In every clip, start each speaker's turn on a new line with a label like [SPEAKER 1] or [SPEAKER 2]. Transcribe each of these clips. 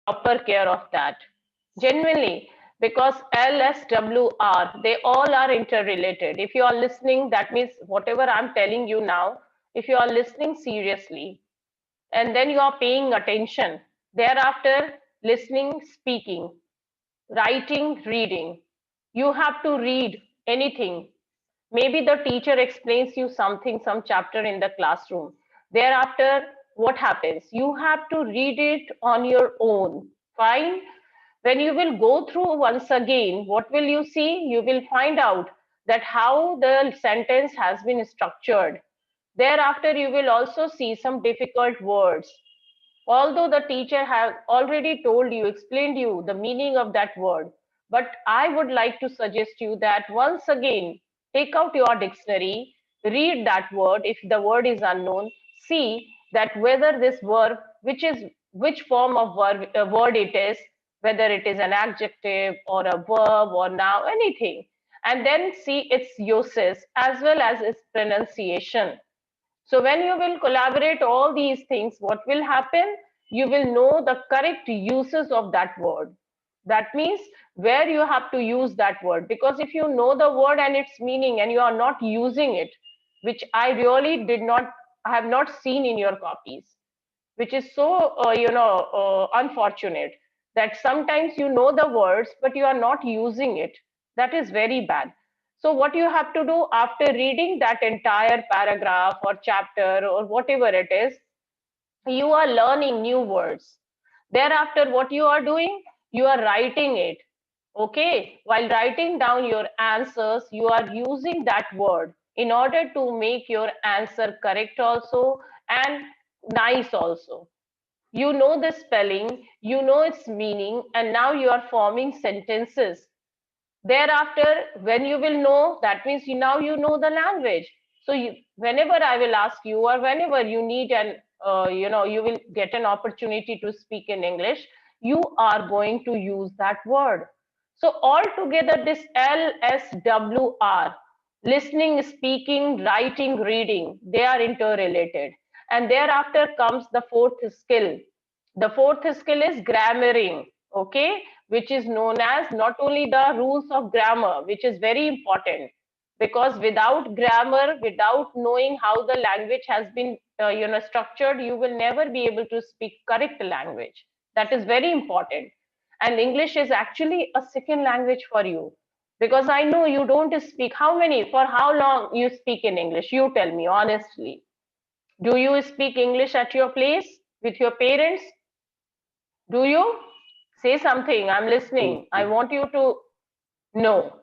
[SPEAKER 1] proper care of that. Genuinely, because LSWR, they all are interrelated. If you are listening, that means whatever I'm telling you now, if you are listening seriously, and then you are paying attention, thereafter, listening, speaking, writing, reading. You have to read anything. Maybe the teacher explains you something, some chapter in the classroom. Thereafter, what happens? You have to read it on your own. Fine. When you will go through once again, what will you see? You will find out that how the sentence has been structured. Thereafter, you will also see some difficult words. Although the teacher has already told you, explained you the meaning of that word, but I would like to suggest you that once again, take out your dictionary, read that word. If the word is unknown, see that whether this verb, which form of word it is, whether it is an adjective or a verb or noun, anything, and then see its uses as well as its pronunciation. So when you will collaborate all these things, what will happen? You will know the correct uses of that word. That means where you have to use that word. Because if you know the word and its meaning and you are not using it, which I really I have not seen in your copies, which is so, unfortunate that sometimes you know the words, but you are not using it. That is very bad. So what you have to do after reading that entire paragraph or chapter or whatever it is, you are learning new words. Thereafter, what you are doing? You are writing it. Okay. While writing down your answers, you are using that word in order to make your answer correct also and nice also. You know the spelling, you know its meaning, and now you are forming sentences. Thereafter, when you will know, that means now you know the language. So whenever I will ask you, or whenever you need you will get an opportunity to speak in English, you are going to use that word. So altogether, this LSWR, listening, speaking, writing, reading, they are interrelated. And thereafter comes the fourth skill. The fourth skill is grammaring, okay, which is known as not only the rules of grammar, which is very important, because without grammar, without knowing how the language has been structured, you will never be able to speak correct language. That is very important. And English is actually a second language for you, because I know you don't speak. How many, for how long you speak in English? You tell me honestly. Do you speak English at your place with your parents? Do you? Say something. I'm listening. I want you to know.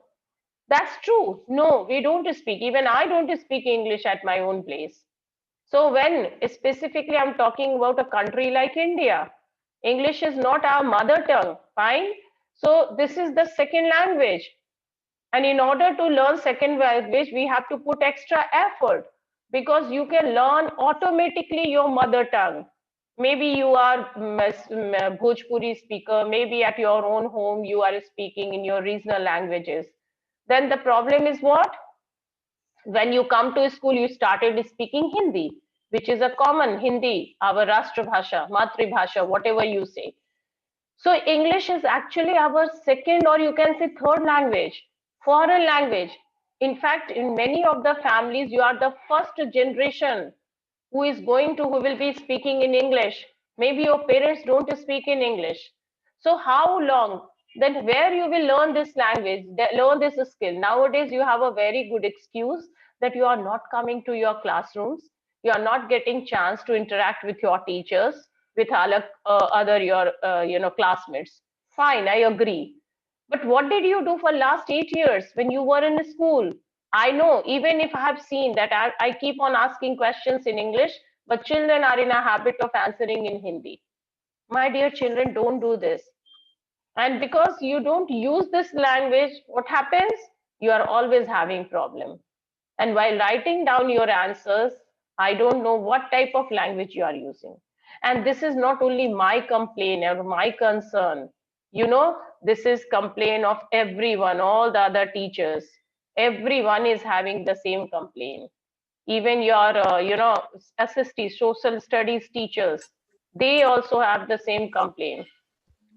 [SPEAKER 1] That's true. No, we don't speak. Even I don't speak English at my own place. So, when specifically I'm talking about a country like India, English is not our mother tongue. Fine. So, this is the second language. And in order to learn second language, we have to put extra effort, because you can learn automatically your mother tongue. Maybe you are Bhojpuri speaker, maybe at your own home you are speaking in your regional languages. Then the problem is what? When you come to school, you started speaking Hindi, which is a common Hindi, our Rashtra Bhasha, Matri Bhasha, whatever you say. So English is actually our second, or you can say third language, foreign language. In fact, in many of the families, you are the first generation who will be speaking in English. Maybe your parents don't speak in English. So how long? Then where you will learn this language, learn this skill? Nowadays, you have a very good excuse that you are not coming to your classrooms. You are not getting chance to interact with your teachers, with other your classmates. Fine, I agree. But what did you do for last 8 years when you were in school? I know, even if I have seen that I keep on asking questions in English, but children are in a habit of answering in Hindi. My dear children, don't do this. And because you don't use this language, what happens? You are always having problem. And while writing down your answers, I don't know what type of language you are using. And this is not only my complaint or my concern. This is complaint of everyone, all the other teachers. Everyone is having the same complaint. Even your, SST, social studies teachers, they also have the same complaint.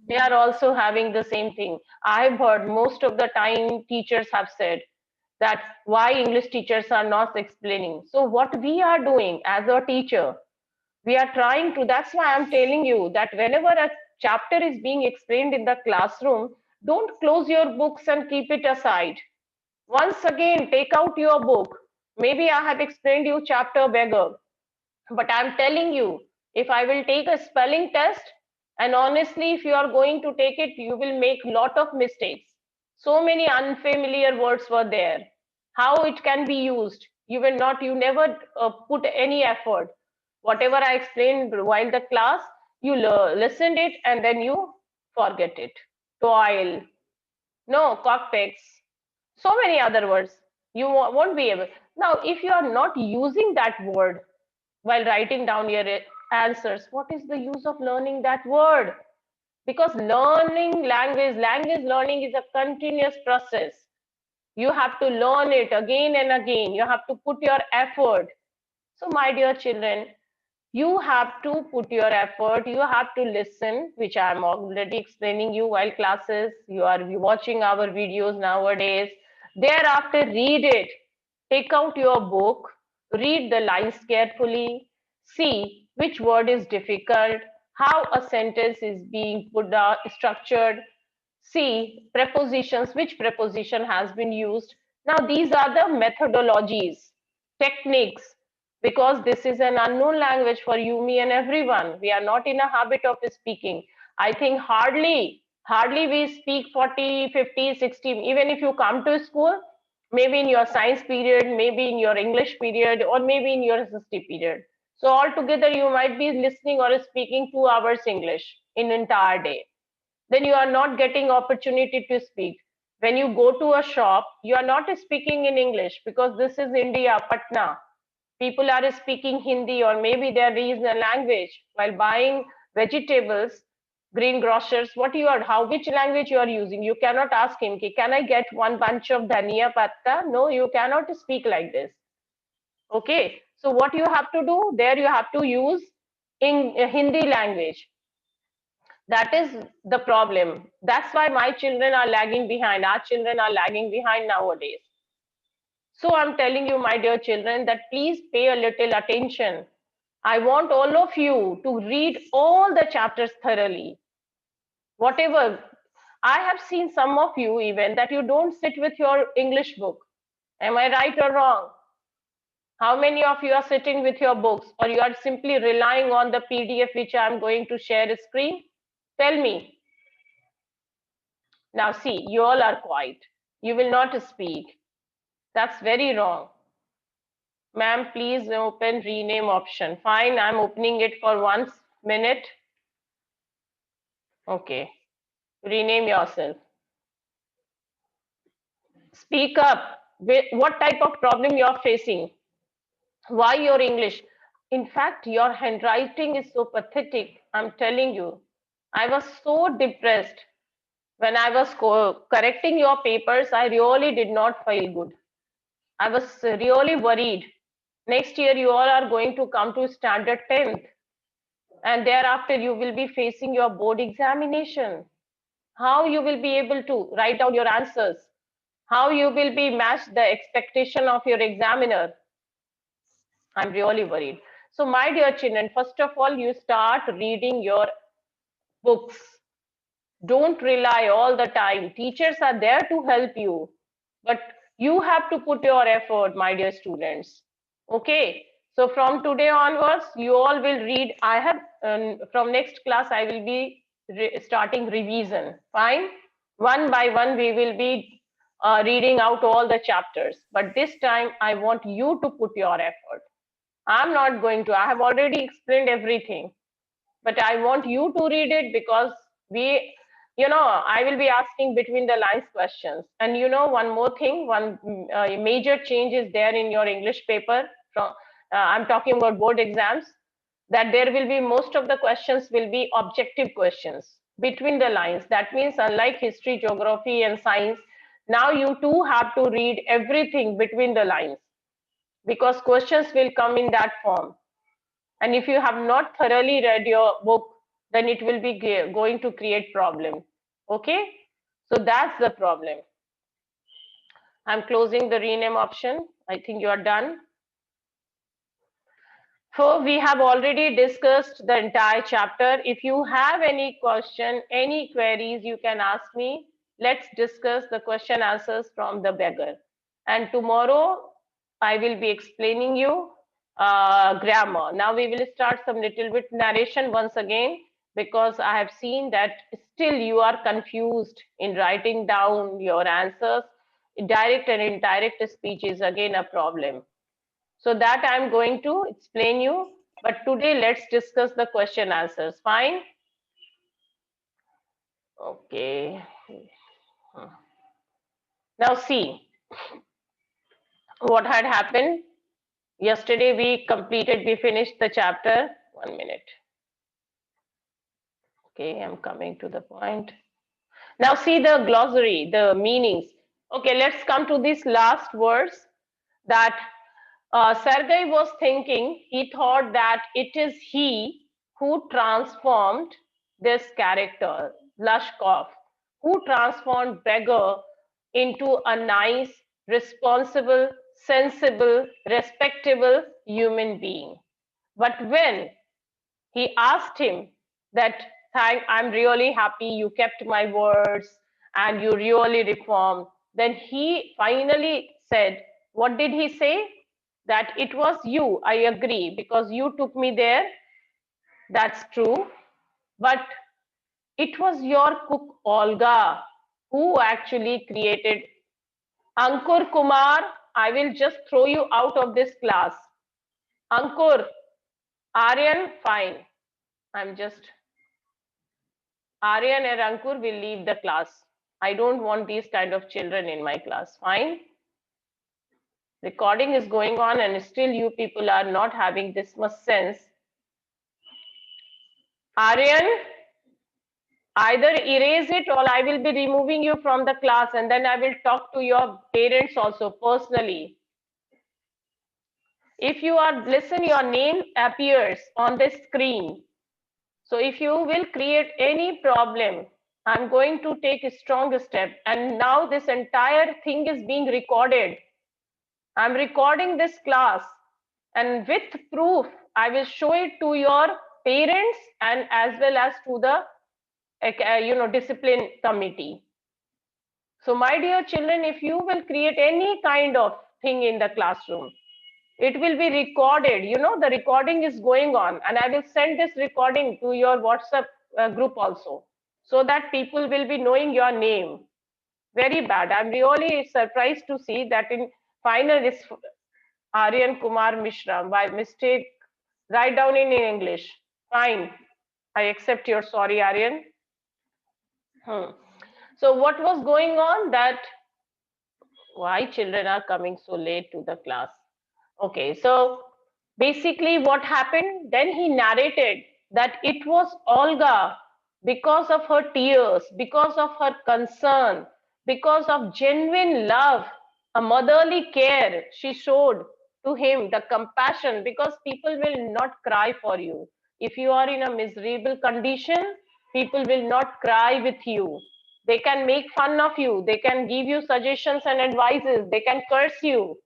[SPEAKER 1] They are also having the same thing. I've heard most of the time teachers have said that why English teachers are not explaining. So what we are doing as a teacher, we are trying to, that's why I'm telling you that whenever a chapter is being explained in the classroom, don't close your books and keep it aside. Once again, take out your book. Maybe I have explained you chapter Beggar, but I'm telling you, if I will take a spelling test, and honestly, if you are going to take it, you will make lot of mistakes. So many unfamiliar words were there. How it can be used? You will not, you never put any effort. Whatever I explained while the class, you listened it and then you forget it. Toil, no, cockpits, so many other words. You won't be able. Now, if you are not using that word while writing down your answers, what is the use of learning that word? Because learning language learning is a continuous process. You have to learn it again and again. You have to put your effort. So, my dear children, you have to put your effort, you have to listen, which I'm already explaining you while classes, you are watching our videos nowadays. Thereafter, read it. Take out your book, read the lines carefully, see which word is difficult, how a sentence is being put structured, see prepositions, which preposition has been used. Now, these are the methodologies, techniques, because this is an unknown language for you, me, and everyone. We are not in a habit of speaking. I think hardly we speak 40, 50, 60. Even if you come to school, maybe in your science period, maybe in your English period, or maybe in your SST period. So altogether, you might be listening or speaking 2 hours English in entire day. Then you are not getting opportunity to speak. When you go to a shop, you are not speaking in English because this is India, Patna. People are speaking Hindi or maybe their regional language while buying vegetables, green grocers. What you are, how, which language you are using? You cannot ask him, can I get one bunch of dhania patta? No, you cannot speak like this. Okay. So what you have to do there, you have to use in Hindi language. That is the problem. That's why my children are lagging behind. Our children are lagging behind nowadays. So I'm telling you, my dear children, that please pay a little attention. I want all of you to read all the chapters thoroughly. Whatever. I have seen some of you even that you don't sit with your English book. Am I right or wrong? How many of you are sitting with your books or you are simply relying on the PDF which I'm going to share a screen? Tell me. Now see, you all are quiet. You will not speak. That's very wrong. Ma'am, please open rename option. Fine, I'm opening it for 1 minute. Okay. Rename yourself. Speak up. What type of problem you're facing? Why your English? In fact, your handwriting is so pathetic. I'm telling you. I was so depressed when I was correcting your papers. I really did not feel good. I was really worried. Next year, you all are going to come to standard 10th, and thereafter, you will be facing your board examination. How you will be able to write down your answers? How you will be matched the expectation of your examiner? I'm really worried. So, my dear children, first of all, you start reading your books. Don't rely all the time. Teachers are there to help you, but you have to put your effort, my dear students. Okay. So from today onwards, you all will read. I have from next class, I will be starting revision. Fine. One by one, we will be reading out all the chapters. But this time, I want you to put your effort. I'm not going to. I have already explained everything, but I want you to read it because I will be asking between the lines questions. And one more thing, one major change is there in your English paper. I'm talking about board exams, that there will be most of the questions will be objective questions between the lines. That means, unlike history, geography, and science, now you too have to read everything between the lines because questions will come in that form. And if you have not thoroughly read your book, then it will be going to create problem. Okay, so that's the problem. I'm closing the rename option. I think you are done. So we have already discussed the entire chapter. If you have any question, any queries, you can ask me. Let's discuss the question answers from the beggar. And tomorrow I will be explaining you grammar. Now we will start some little bit narration once again, because I have seen that still you are confused in writing down your answers. Direct and indirect speech is again a problem. So that I'm going to explain you. But today let's discuss the question answers. Fine? Okay. Now see what had happened. Yesterday we finished the chapter. 1 minute. Okay, I'm coming to the point. Now see the glossary, the meanings. Okay, let's come to this last verse that Sergei was thinking. He thought that it is he who transformed this character, Lashkov, who transformed Beggar into a nice, responsible, sensible, respectable human being. But when he asked him that, I'm really happy you kept my words and you really reformed, then he finally said, what did he say? That it was you, I agree, because you took me there. That's true. But it was your cook Olga who actually created Ankur Kumar. I will just throw you out of this class. Ankur, Aryan, fine. I'm just Aryan and Ankur will leave the class. I don't want these kind of children in my class. Fine. Recording is going on and still you people are not having this much sense. Aryan, either erase it or I will be removing you from the class, and then I will talk to your parents also personally. If you are listen, your name appears on the screen. So if you will create any problem, I'm going to take a strong step. And now this entire thing is being recorded. I'm recording this class, and with proof, I will show it to your parents and as well as to the discipline committee. So my dear children, if you will create any kind of thing in the classroom, it will be recorded. The recording is going on, and I will send this recording to your WhatsApp group also, so that people will be knowing your name. Very bad. I'm really surprised to see that in final is Aryan Kumar Mishra. By mistake, write down in English. Fine. I accept your sorry, Aryan. So what was going on, that why children are coming so late to the class? Okay, so basically what happened, then he narrated that it was Olga, because of her tears, because of her concern, because of genuine love, a motherly care she showed to him, the compassion, because people will not cry for you. If you are in a miserable condition, people will not cry with you. They can make fun of you, they can give you suggestions and advices, they can curse you,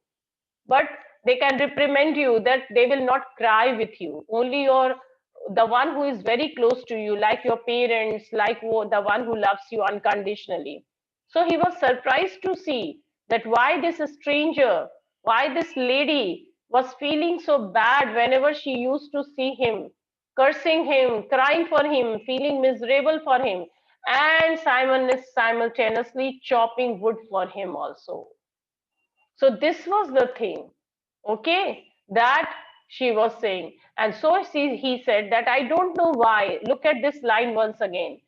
[SPEAKER 1] but they can reprimand you, that they will not cry with you. Only the one who is very close to you, like your parents, like the one who loves you unconditionally. So he was surprised to see that why this stranger, why this lady was feeling so bad whenever she used to see him, cursing him, crying for him, feeling miserable for him, and simultaneously chopping wood for him also. So this was the thing, okay, that she was saying. And so he said that I don't know why. Look at this line once again.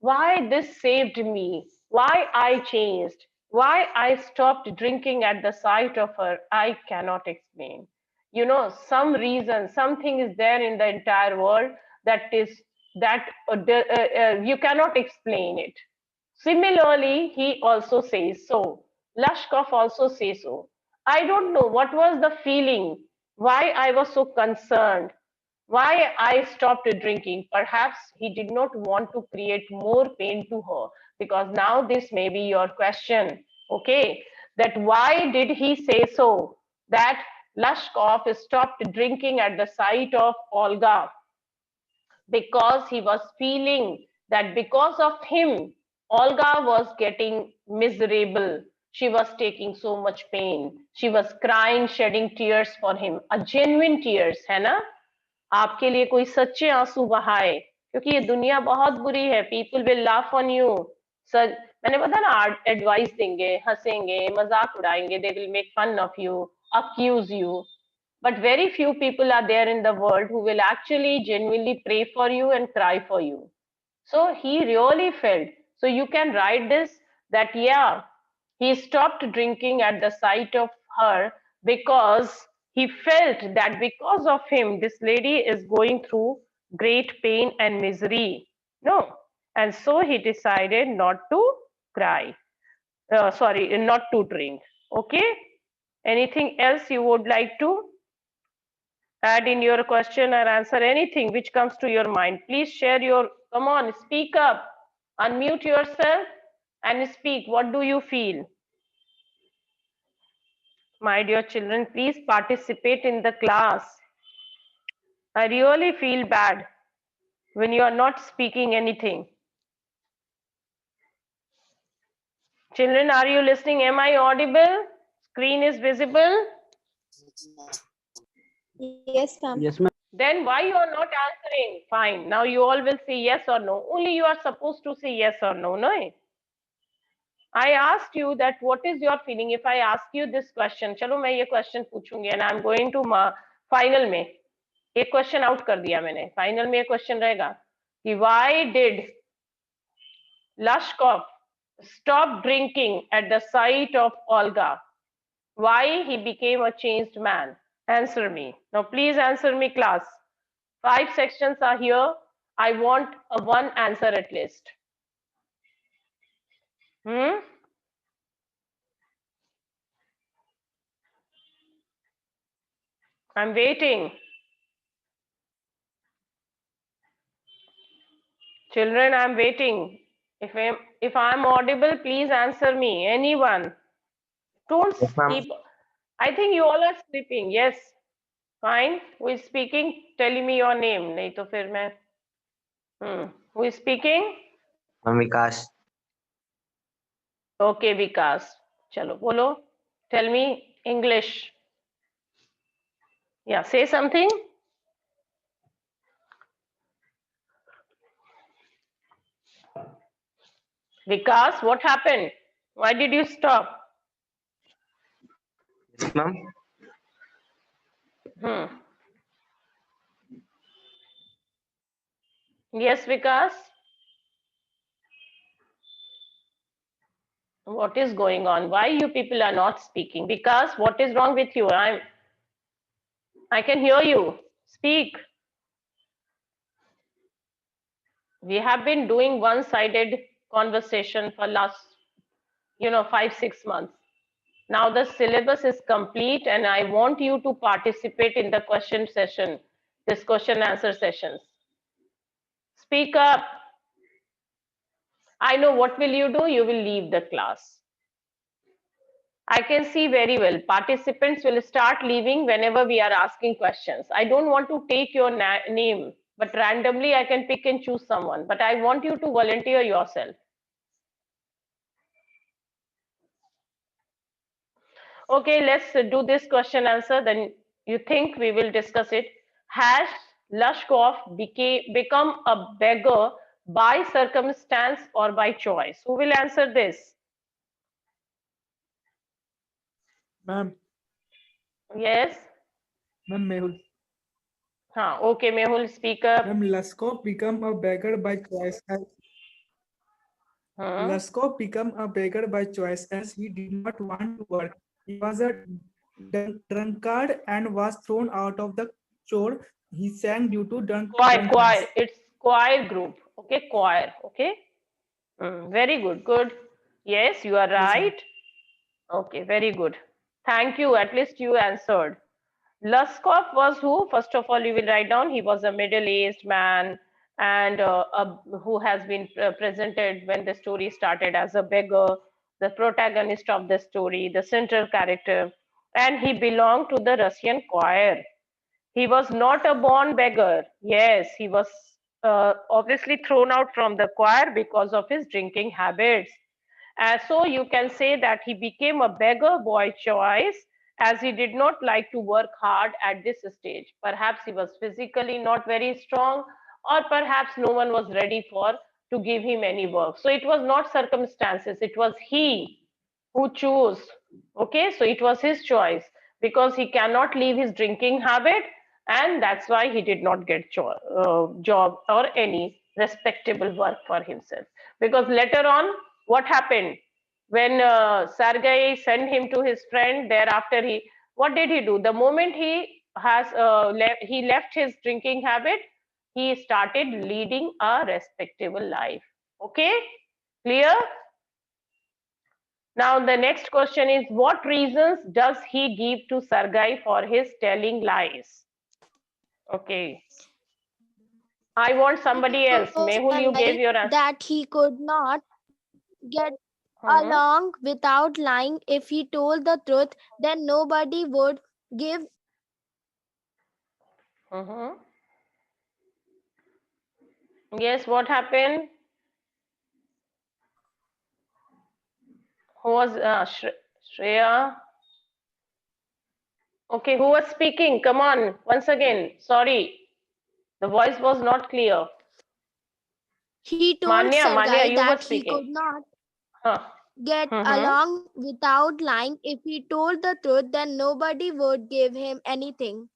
[SPEAKER 1] Why this saved me, why I changed, why I stopped drinking at the sight of her, I cannot explain. Some reason, something is there in the entire world that you cannot explain it. Similarly, he also says so. Lashkov also says so. I don't know what was the feeling, why I was so concerned. Why I stopped drinking? Perhaps he did not want to create more pain to her, because now this may be your question. Okay, that why did he say so? That Lushkov stopped drinking at the sight of Olga because he was feeling that because of him, Olga was getting miserable. She was taking so much pain. She was crying, shedding tears for him. A genuine tears, है ना? आपके लिए कोई सच्चे आंसू बहाए, क्योंकि ये दुनिया बहुत बुरी है. People will laugh on you. Sir, मैंने बताया ना, एडवाइस देंगे, हंसेंगे, मजाक उड़ाएंगे. They will make fun of you, accuse you. But very few people are there in the world who will actually genuinely pray for you and cry for you. So he really felt. So you can write this, that yeah, he stopped drinking at the sight of her because he felt that because of him, this lady is going through great pain and misery. No. And so he decided not to cry. Sorry, not to drink. Okay. Anything else you would like to add in your question or answer? Anything which comes to your mind? Please share your, come on, speak up, unmute yourself and speak. What do you feel? My dear children, please participate in the class. I really feel bad when you are not speaking anything. Children, are you listening? Am I audible? Screen is visible?
[SPEAKER 2] Yes, ma'am.
[SPEAKER 3] Yes, ma'am.
[SPEAKER 1] Then why you are not answering? Fine. Now you all will say yes or no. Only you are supposed to say yes or no, no? I asked you that what is your feeling if I ask you this question. चलो मैं ये question पूछूंगी and I'm going to final में एक question out कर दिया मैंने. Final में एक question रहेगा कि why did Lushkov stop drinking at the sight of Olga? Why he became a changed man? Answer me. Now please answer me, class. 5 sections are here. I want a one answer at least. I'm waiting. Children, I'm waiting. If I'm audible, please answer me. Anyone? Don't
[SPEAKER 3] Yes, ma'am.
[SPEAKER 1] keep. I think you all are sleeping. Yes. Fine. Who is speaking? Tell me your name. नहीं तो फिर मैं. Who is speaking?
[SPEAKER 3] Ma'am Vikas.
[SPEAKER 1] Okay, Vikas. चलो बोलो. Tell me English. Yeah, say something. Vikas, what happened? Why did you stop?
[SPEAKER 3] Yes, ma'am.
[SPEAKER 1] Yes, Vikas. What is going on? Why you people are not speaking? Vikas, what is wrong with you? I can hear you. Speak. We have been doing one-sided conversation for last, 5-6 months. Now the syllabus is complete and I want you to participate in the question session, this question answer sessions. Speak up. I know what will you do? You will leave the class. I can see very well. Participants will start leaving whenever we are asking questions. I don't want to take your name, but randomly I can pick and choose someone. But I want you to volunteer yourself. Okay, let's do this question answer. Then you think we will discuss it. Has Lushkov become a beggar by circumstance or by choice? Who will answer this?
[SPEAKER 4] Ma'am,
[SPEAKER 1] Yes.
[SPEAKER 4] ma'am, Mehul.
[SPEAKER 1] Okay, Mehul, speak up.
[SPEAKER 4] Ma'am, Laskov become a beggar by choice. Laskov became a beggar by choice as he did not want to work. He was a drunkard and was thrown out of the chore. He sang due to
[SPEAKER 1] Choir.
[SPEAKER 4] drunkenness.
[SPEAKER 1] It's choir group. Okay, choir. Okay. Very good. Good. Yes, you are
[SPEAKER 4] Yes, ma'am.
[SPEAKER 1] right. Okay, very good. Thank you. At least you answered. Luskov was who? First of all, you will write down. He was a middle-aged man and who has been presented when the story started as a beggar, the protagonist of the story, the central character, and he belonged to the Russian choir. He was not a born beggar. Yes, he was obviously thrown out from the choir because of his drinking habits. So you can say that he became a beggar boy choice as he did not like to work hard at this stage. Perhaps he was physically not very strong, or perhaps no one was ready for to give him any work. So it was not circumstances, it was he who chose. Okay, so it was his choice because he cannot leave his drinking habit, and that's why he did not get job or any respectable work for himself. Because later on, what happened when Sergei sent him to his friend? Thereafter, he what did he do? The moment he left his drinking habit, he started leading a respectable life. Okay, clear? Now, the next question is what reasons does he give to Sergei for his telling lies? Okay, I want
[SPEAKER 2] He
[SPEAKER 1] somebody else.
[SPEAKER 2] told
[SPEAKER 1] Mehul, you gave
[SPEAKER 2] Sergei
[SPEAKER 1] your answer.
[SPEAKER 2] that he could not get
[SPEAKER 1] Mhm,
[SPEAKER 2] along without lying. If he told the truth, then nobody would give
[SPEAKER 1] mhm. Yes, what happened? Who was Shreya? Okay, who was speaking? Come on, once again. Sorry, the voice was not clear.
[SPEAKER 2] He told
[SPEAKER 1] Manya, Manya,
[SPEAKER 2] Sergei
[SPEAKER 1] you were
[SPEAKER 2] that he
[SPEAKER 1] speaking.
[SPEAKER 2] could not
[SPEAKER 1] Huh.
[SPEAKER 2] get
[SPEAKER 1] Mm-hmm.
[SPEAKER 2] along without lying. If he told the truth, then nobody would give him anything.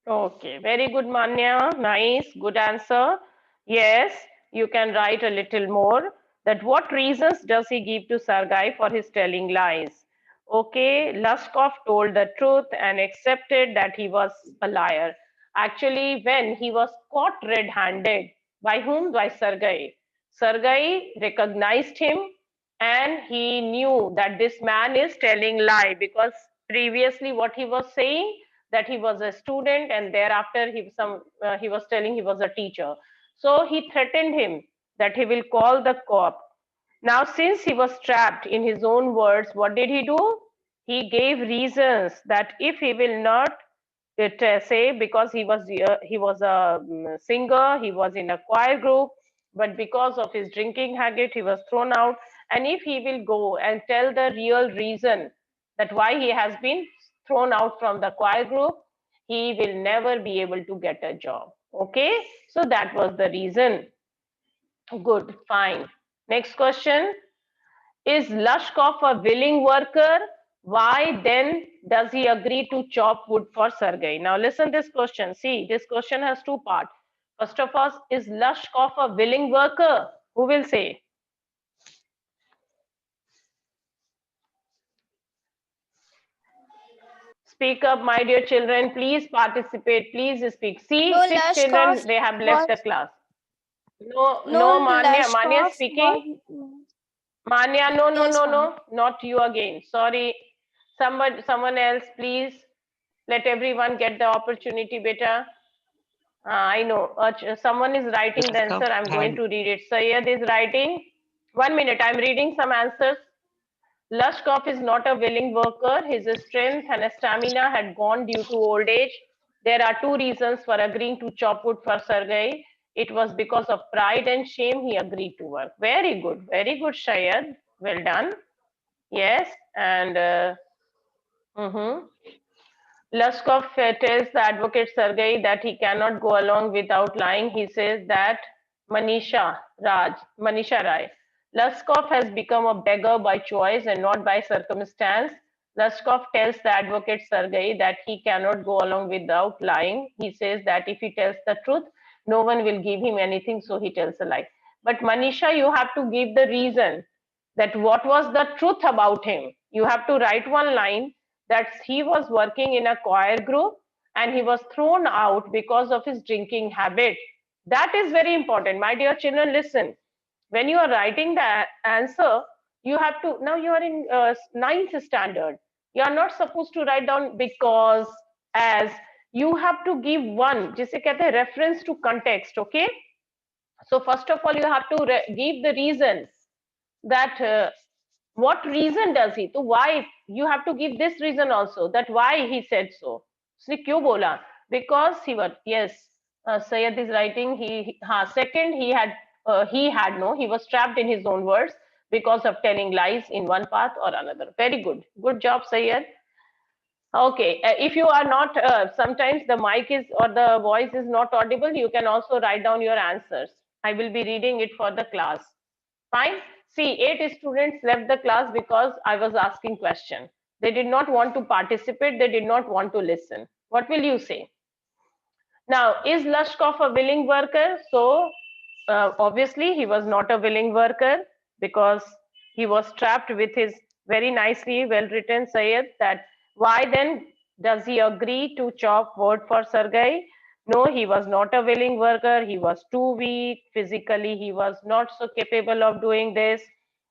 [SPEAKER 1] Okay, very good, Manya. Nice, good answer. Yes, you can write a little more. That what reasons does he give to Sergei for his telling lies? Okay, Luskov told the truth and accepted that he was a liar. Actually, when he was caught red-handed, by whom? By Sergei. Sergei recognized him and he knew that this man is telling lie because previously what he was saying that he was a student and thereafter he was telling he was a teacher. So he threatened him that he will call the cop. Now since he was trapped in his own words, what did he do? He gave reasons that if he will not say because he was a singer, he was in a choir group, but because of his drinking habit he was thrown out, and if he will go and tell the real reason that why he has been thrown out from the choir group, he will never be able to get a job. Okay, so that was the reason. Good, fine. Next question. Is Lushkov a willing worker? Why then does he agree to chop wood for Sergei? Now listen this question. See, this question has two parts. First of all, is Lushkov a willing worker? Who will say? Speak up, my dear children. Please participate. Please speak. See,
[SPEAKER 2] No,
[SPEAKER 1] six
[SPEAKER 2] Lashkov
[SPEAKER 1] children, they have left the
[SPEAKER 2] was
[SPEAKER 1] class. No,
[SPEAKER 2] no
[SPEAKER 1] no, Manya. Manya is
[SPEAKER 2] Lashkov
[SPEAKER 1] speaking.
[SPEAKER 2] was
[SPEAKER 1] Manya, no, no,
[SPEAKER 2] yes,
[SPEAKER 1] no,
[SPEAKER 2] ma'am.
[SPEAKER 1] no. Not you again. Sorry. Someone else, please. Let everyone get the opportunity, beta. I know. Someone is writing the answer.
[SPEAKER 3] Lashkov
[SPEAKER 1] I'm going
[SPEAKER 3] had
[SPEAKER 1] to read it. Sayed is writing. 1 minute. I'm reading some answers. Lushkov is not a willing worker. His strength and stamina had gone due to old age. There are two reasons for agreeing to chop wood for Sergei. It was because of pride and shame he agreed to work. Very good. Very good, Shayad. Well done. Yes. And mhm. Luskov tells the advocate Sergei that he cannot go along without lying. He says that Manisha Rai. Luskov has become a beggar by choice and not by circumstance. Luskov tells the advocate Sergei that he cannot go along without lying. He says that if he tells the truth, no one will give him anything, so he tells a lie. But Manisha, you have to give the reason that what was the truth about him. You have to write one line that he was working in a choir group and he was thrown out because of his drinking habit. That is very important. My dear children, listen. When you are writing the answer, you have to, now you are in ninth standard. You are not supposed to write down because, as. You have to give one, जिसे कहते हैं reference to context. Okay. So first of all, you have to give the reason that what reason does he? So why you have to give this reason also that why he said so. उसने क्यों बोला? Because he was yes. Sayed is writing. Second he had no. He was trapped in his own words because of telling lies in one path or another. Very good. Good job, Sayed. Okay, if you are not, sometimes the mic is or the voice is not audible, you can also write down your answers. I will be reading it for the class. Fine. See, 8 students left the class because I was asking question. They did not want to participate. They did not want to listen. What will you say? Now, is Lashkov a willing worker? So, obviously, he was not a willing worker because he was trapped with his very nicely well written Sayed that why then does he agree to chop wood for Sergei? No, he was not a willing worker. He was too weak. Physically, he was not so capable of doing this.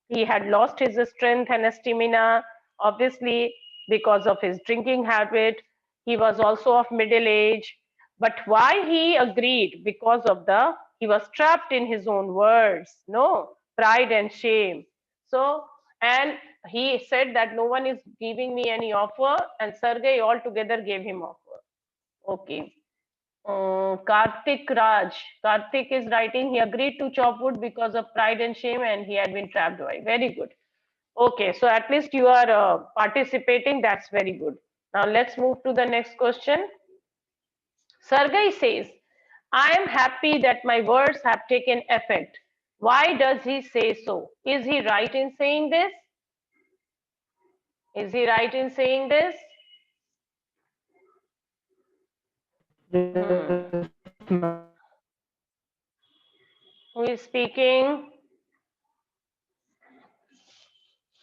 [SPEAKER 1] He had lost his strength and stamina, obviously, because of his drinking habit. He was also of middle age, but why he agreed? Because of he was trapped in his own words, no, pride and shame. So, and he said that no one is giving me any offer, and Sergey altogether gave him offer. Okay. Karthik Raj. Karthik is writing, he agreed to chop wood because of pride and shame, and he had been trapped by. Very good. Okay, so at least you are participating. That's very good. Now let's move to the next question. Sergey says, I am happy that my words have taken effect. Why does he say so? Is he right in saying this? Is he right in saying this? Hmm.
[SPEAKER 3] Yes, ma'am.
[SPEAKER 1] Who is speaking?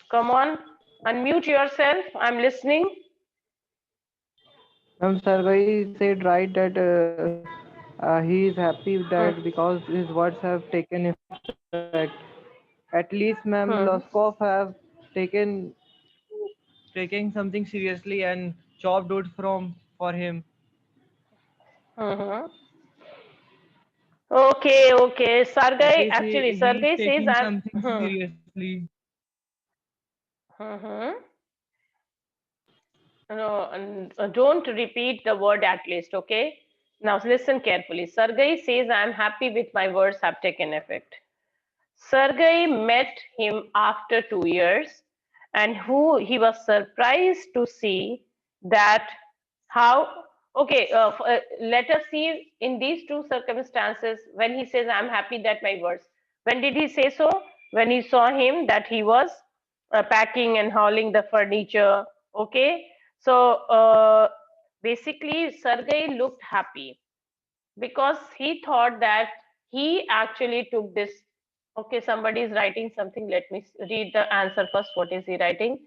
[SPEAKER 1] Come on, unmute yourself. I'm listening.
[SPEAKER 3] Ma'am, Sargai said right that he is happy
[SPEAKER 1] Hmm.
[SPEAKER 3] that because his words have taken effect. At least, ma'am, Loskov
[SPEAKER 1] Hmm.
[SPEAKER 3] have taken taking something seriously and chopped wood for him.
[SPEAKER 1] Hmm. Okay, okay.
[SPEAKER 3] At
[SPEAKER 1] Sargai,
[SPEAKER 3] least
[SPEAKER 1] actually,
[SPEAKER 3] he is
[SPEAKER 1] Sargai says
[SPEAKER 3] taking
[SPEAKER 1] I'm.
[SPEAKER 3] something seriously.
[SPEAKER 1] Hmm. No, don't repeat the word at least, okay? Now listen carefully. Sergei says, I am happy with my words have taken effect. Sergei met him after 2 years, and who he was surprised to see that how. Okay, let us see in these two circumstances when he says, I'm happy that my words. When did he say so? When he saw him that he was packing and hauling the furniture. Okay, so basically, Sergei looked happy because he thought that he actually took this. Okay, somebody is writing something. Let me read the answer first. What is he writing?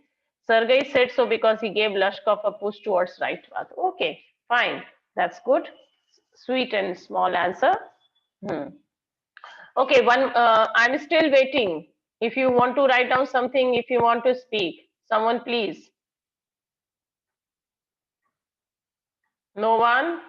[SPEAKER 1] Sergei said so because he gave Lashkov a push towards right path. Okay, fine. That's good. Sweet and small answer. Hmm. Okay, I'm still waiting. If you want to write down something, if you want to speak, someone please. No one?